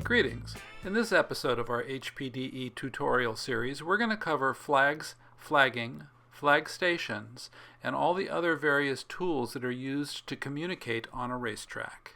Greetings. In this episode of our Hpde tutorial series, we're going to cover flags, flagging, flag stations, and all the other various tools that are used to communicate on a racetrack.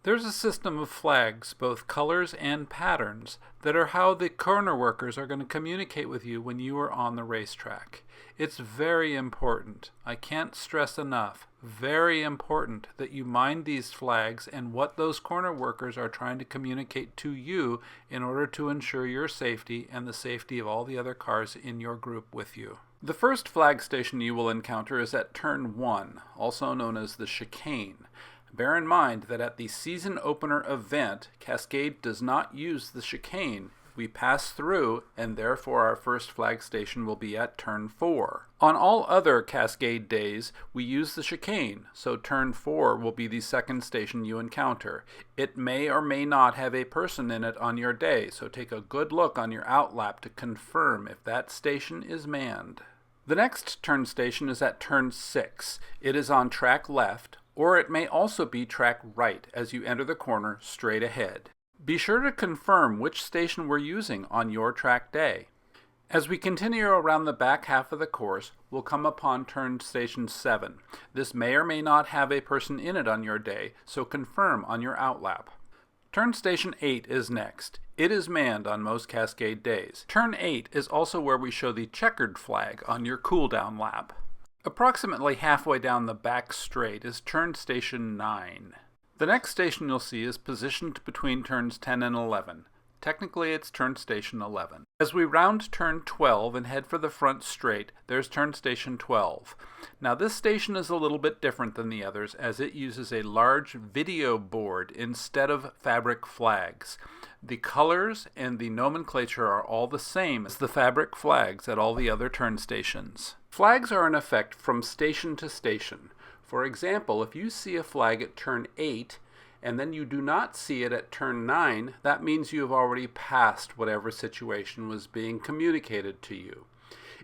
There's a system of flags, both colors and patterns, that are how the corner workers are going to communicate with you when you are on the racetrack. It's very important. I can't stress enough. Very important that you mind these flags and what those corner workers are trying to communicate to you in order to ensure your safety and the safety of all the other cars in your group with you. The first flag station you will encounter is at turn 1, also known as the chicane. Bear in mind that at the season opener event, Cascade does not use the chicane. We pass through, and therefore our first flag station will be at turn 4. On all other Cascade days, we use the chicane, so turn 4 will be the second station you encounter. It may or may not have a person in it on your day, so take a good look on your outlap to confirm if that station is manned. The next turn station is at turn 6. It is on track left, or it may also be track right as you enter the corner straight ahead. Be sure to confirm which station we're using on your track day. As we continue around the back half of the course, we'll come upon turn station 7. This may or may not have a person in it on your day, so confirm on your outlap. Turn station 8 is next. It is manned on most Cascade days. Turn 8 is also where we show the checkered flag on your cooldown lap. Approximately halfway down the back straight is turn station 9. The next station you'll see is positioned between turns 10 and 11. Technically it's turn station 11. As we round turn 12 and head for the front straight, there's turn station 12. Now this station is a little bit different than the others as it uses a large video board instead of fabric flags. The colors and the nomenclature are all the same as the fabric flags at all the other turn stations. Flags are in effect from station to station. For example, if you see a flag at turn 8 and then you do not see it at turn 9, that means you have already passed whatever situation was being communicated to you.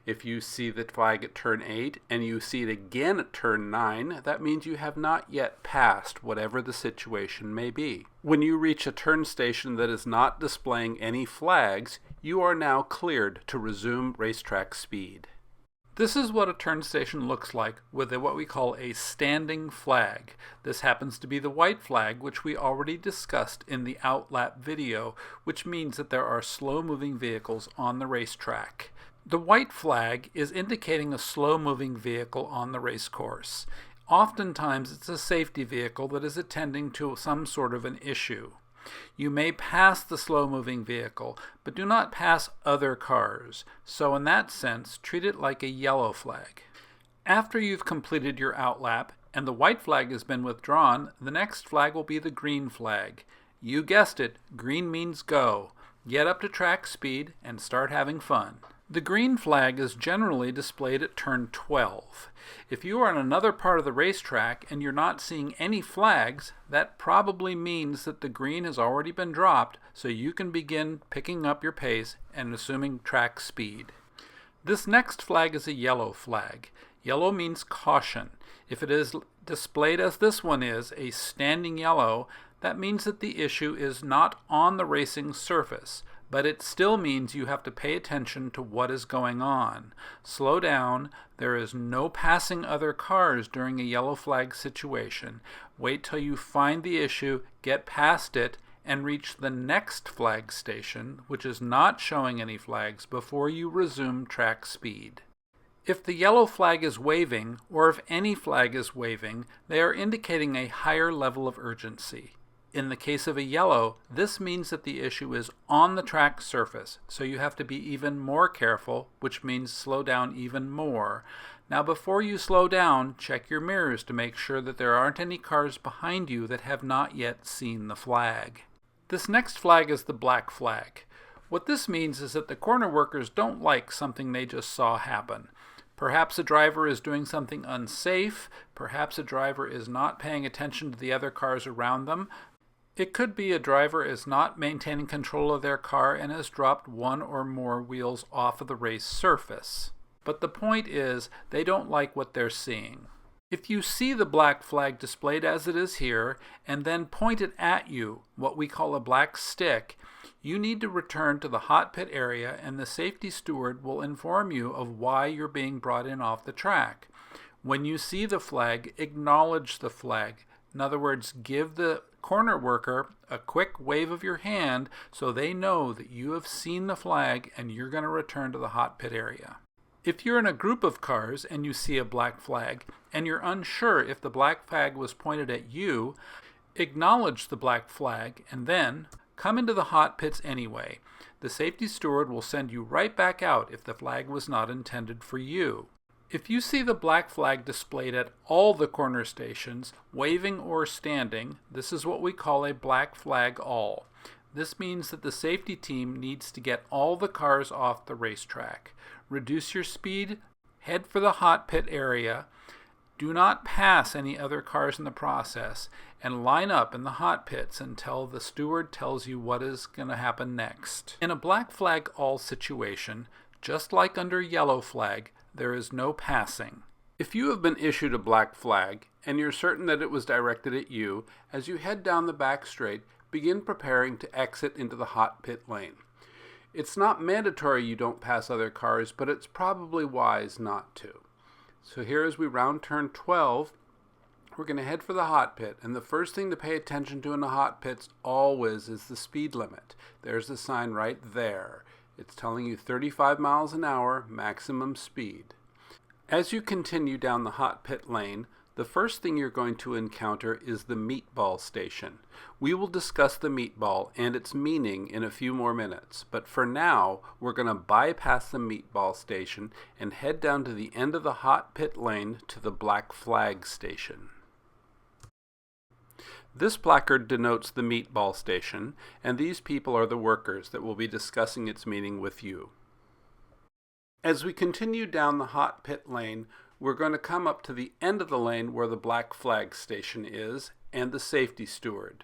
If you see the flag at turn 8 and you see it again at turn 9, that means you have not yet passed whatever the situation may be. When you reach a turn station that is not displaying any flags, you are now cleared to resume racetrack speed. This is what a turn station looks like with what we call a standing flag. This happens to be the white flag, which we already discussed in the outlap video, which means that there are slow-moving vehicles on the racetrack. The white flag is indicating a slow-moving vehicle on the race course. Oftentimes it's a safety vehicle that is attending to some sort of an issue. You may pass the slow-moving vehicle, but do not pass other cars, so in that sense, treat it like a yellow flag. After you've completed your outlap and the white flag has been withdrawn, the next flag will be the green flag. You guessed it, green means go. Get up to track speed and start having fun. The green flag is generally displayed at turn 12. If you are on another part of the racetrack and you're not seeing any flags, that probably means that the green has already been dropped, so you can begin picking up your pace and assuming track speed. This next flag is a yellow flag. Yellow means caution. If it is displayed as this one is, a standing yellow, that means that the issue is not on the racing surface, but it still means you have to pay attention to what is going on. Slow down. There is no passing other cars during a yellow flag situation. Wait till you find the issue, get past it, and reach the next flag station, which is not showing any flags, before you resume track speed. If the yellow flag is waving, or if any flag is waving, they are indicating a higher level of urgency. In the case of a yellow, this means that the issue is on the track surface, so you have to be even more careful, which means slow down even more. Now before you slow down, check your mirrors to make sure that there aren't any cars behind you that have not yet seen the flag. This next flag is the black flag. What this means is that the corner workers don't like something they just saw happen. Perhaps a driver is doing something unsafe, perhaps a driver is not paying attention to the other cars around them. It could be a driver is not maintaining control of their car and has dropped one or more wheels off of the race surface. But the point is, they don't like what they're seeing. If you see the black flag displayed as it is here, and then point it at you, what we call a black stick, you need to return to the hot pit area, and the safety steward will inform you of why you're being brought in off the track. When you see the flag, acknowledge the flag. In other words, give the corner worker a quick wave of your hand so they know that you have seen the flag and you're going to return to the hot pit area. If you're in a group of cars and you see a black flag and you're unsure if the black flag was pointed at you, acknowledge the black flag and then come into the hot pits anyway. The safety steward will send you right back out if the flag was not intended for you. If you see the black flag displayed at all the corner stations, waving or standing, this is what we call a black flag all. This means that the safety team needs to get all the cars off the racetrack. Reduce your speed, head for the hot pit area, do not pass any other cars in the process, and line up in the hot pits until the steward tells you what is going to happen next. In a black flag all situation, just like under yellow flag, there is no passing. If you have been issued a black flag and you're certain that it was directed at you, as you head down the back straight, begin preparing to exit into the hot pit lane. It's not mandatory you don't pass other cars, but it's probably wise not to. So here as we round turn 12, we're going to head for the hot pit, and the first thing to pay attention to in the hot pits always is the speed limit. There's the sign right there. It's telling you 35 miles an hour maximum speed. As you continue down the hot pit lane, the first thing you're going to encounter is the meatball station. We will discuss the meatball and its meaning in a few more minutes, but for now, we're going to bypass the meatball station and head down to the end of the hot pit lane to the black flag station. This placard denotes the meatball station, and these people are the workers that will be discussing its meaning with you. As we continue down the hot pit lane, we're going to come up to the end of the lane where the black flag station is and the safety steward.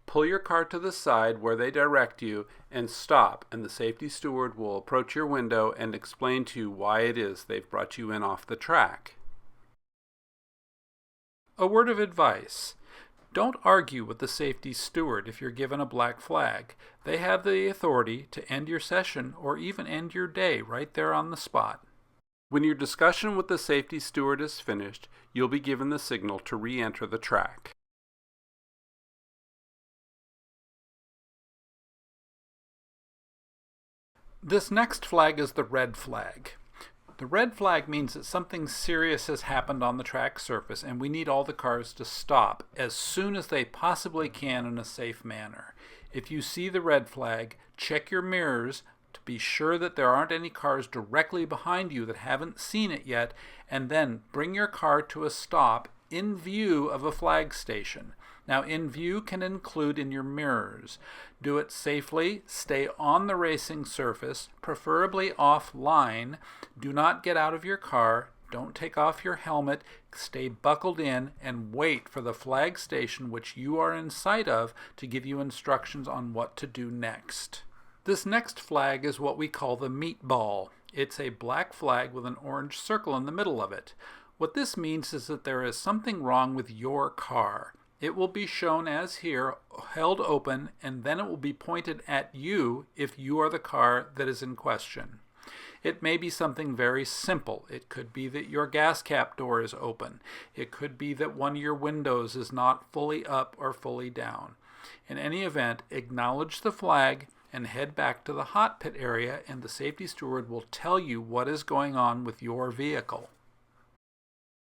Pull your car to the side where they direct you and stop, and the safety steward will approach your window and explain to you why it is they've brought you in off the track. A word of advice. Don't argue with the safety steward if you're given a black flag. They have the authority to end your session or even end your day right there on the spot. When your discussion with the safety steward is finished, you'll be given the signal to re-enter the track. This next flag is the red flag. The red flag means that something serious has happened on the track surface and we need all the cars to stop as soon as they possibly can in a safe manner. If you see the red flag, check your mirrors to be sure that there aren't any cars directly behind you that haven't seen it yet, and then bring your car to a stop in view of a flag station. Now, in view can include in your mirrors. Do it safely, stay on the racing surface, preferably offline. Do not get out of your car, don't take off your helmet, stay buckled in, and wait for the flag station which you are in sight of to give you instructions on what to do next. This next flag is what we call the meatball. It's a black flag with an orange circle in the middle of it. What this means is that there is something wrong with your car. It will be shown as here, held open, and then it will be pointed at you if you are the car that is in question. It may be something very simple. It could be that your gas cap door is open. It could be that one of your windows is not fully up or fully down. In any event, acknowledge the flag and head back to the hot pit area, and the safety steward will tell you what is going on with your vehicle.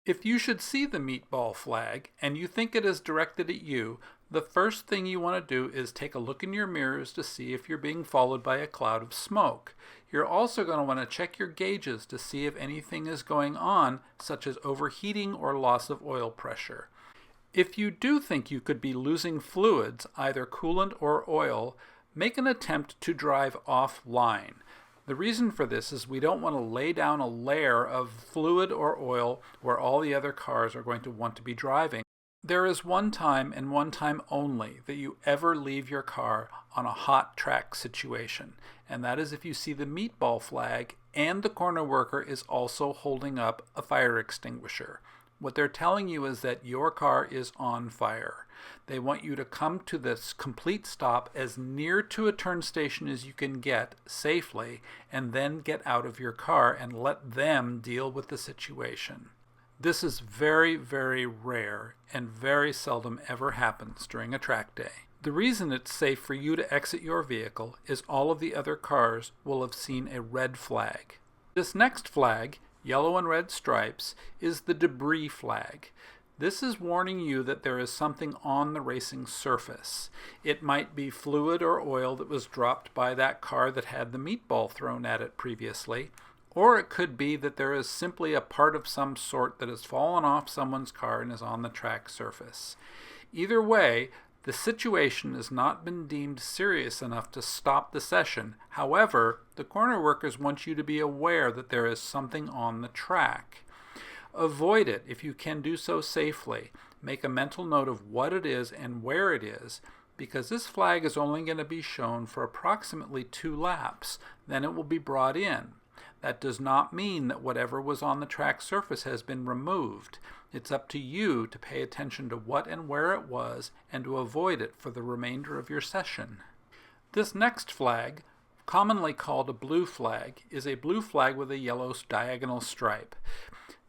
If you should see the meatball flag and you think it is directed at you, the first thing you want to do is take a look in your mirrors to see if you're being followed by a cloud of smoke. You're also going to want to check your gauges to see if anything is going on, such as overheating or loss of oil pressure. If you do think you could be losing fluids, either coolant or oil, make an attempt to drive offline. The reason for this is we don't want to lay down a layer of fluid or oil where all the other cars are going to want to be driving. There is one time and one time only that you ever leave your car on a hot track situation, and that is if you see the meatball flag and the corner worker is also holding up a fire extinguisher. What they're telling you is that your car is on fire. They want you to come to this complete stop as near to a turn station as you can get safely, and then get out of your car and let them deal with the situation. This is very, very rare and very seldom ever happens during a track day. The reason it's safe for you to exit your vehicle is all of the other cars will have seen a red flag. This next flag, yellow and red stripes, is the debris flag. This is warning you that there is something on the racing surface. It might be fluid or oil that was dropped by that car that had the meatball thrown at it previously, or it could be that there is simply a part of some sort that has fallen off someone's car and is on the track surface. Either way, the situation has not been deemed serious enough to stop the session. However, the corner workers want you to be aware that there is something on the track. Avoid it if you can do so safely. Make a mental note of what it is and where it is, because this flag is only going to be shown for approximately 2 laps. Then it will be brought in. That does not mean that whatever was on the track surface has been removed. It's up to you to pay attention to what and where it was and to avoid it for the remainder of your session. This next flag, commonly called a blue flag, is a blue flag with a yellow diagonal stripe.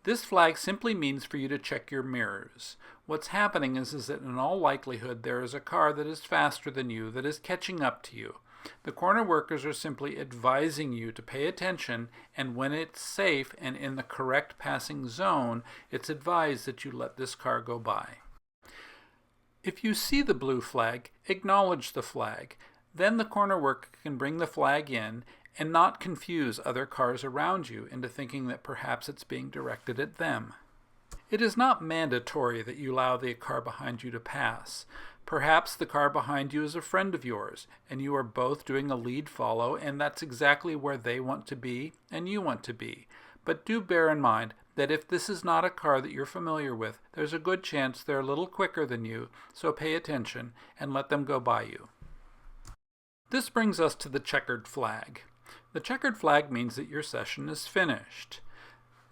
This flag simply means for you to check your mirrors. What's happening is that in all likelihood there is a car that is faster than you that is catching up to you. The corner workers are simply advising you to pay attention, and when it's safe and in the correct passing zone, it's advised that you let this car go by. If you see the blue flag, acknowledge the flag. Then the corner worker can bring the flag in and not confuse other cars around you into thinking that perhaps it's being directed at them. It is not mandatory that you allow the car behind you to pass. Perhaps the car behind you is a friend of yours, and you are both doing a lead follow, and that's exactly where they want to be and you want to be. But do bear in mind that if this is not a car that you're familiar with, there's a good chance they're a little quicker than you, so pay attention and let them go by you. This brings us to the checkered flag. The checkered flag means that your session is finished.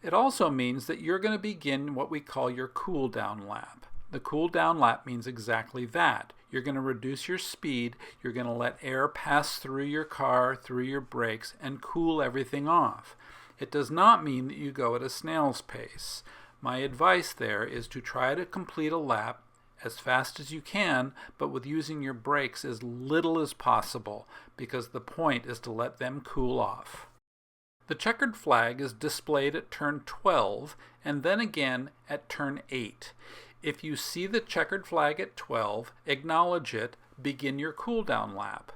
It also means that you're going to begin what we call your cool down lap. The cool down lap means exactly that. You're going to reduce your speed, you're going to let air pass through your car, through your brakes, and cool everything off. It does not mean that you go at a snail's pace. My advice there is to try to complete a lap as fast as you can, but with using your brakes as little as possible, because the point is to let them cool off. The checkered flag is displayed at turn 12 and then again at turn 8. If you see the checkered flag at 12, acknowledge it, begin your cool down lap.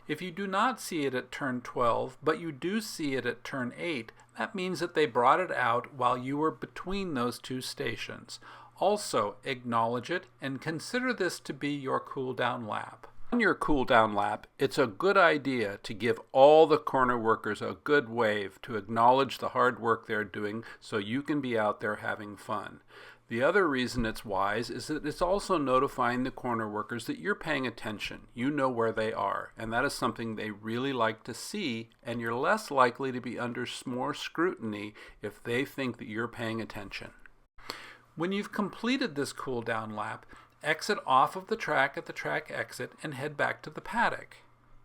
If you do not see it at turn 12, but you do see it at turn 8, that means that they brought it out while you were between those 2 stations. Also, acknowledge it and consider this to be your cool down lap. On your cool down lap, it's a good idea to give all the corner workers a good wave to acknowledge the hard work they're doing so you can be out there having fun. The other reason it's wise is that it's also notifying the corner workers that you're paying attention. You know where they are, and that is something they really like to see, and you're less likely to be under more scrutiny if they think that you're paying attention. When you've completed this cool down lap, exit off of the track at the track exit and head back to the paddock.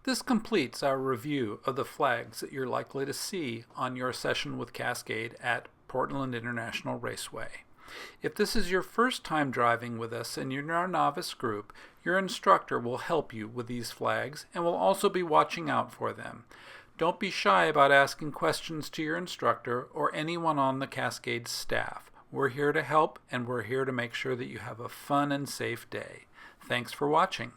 This completes our review of the flags that you're likely to see on your session with Cascade at Portland International Raceway. If this is your first time driving with us and you're in our novice group, your instructor will help you with these flags and will also be watching out for them. Don't be shy about asking questions to your instructor or anyone on the Cascade staff. We're here to help, and we're here to make sure that you have a fun and safe day. Thanks for watching.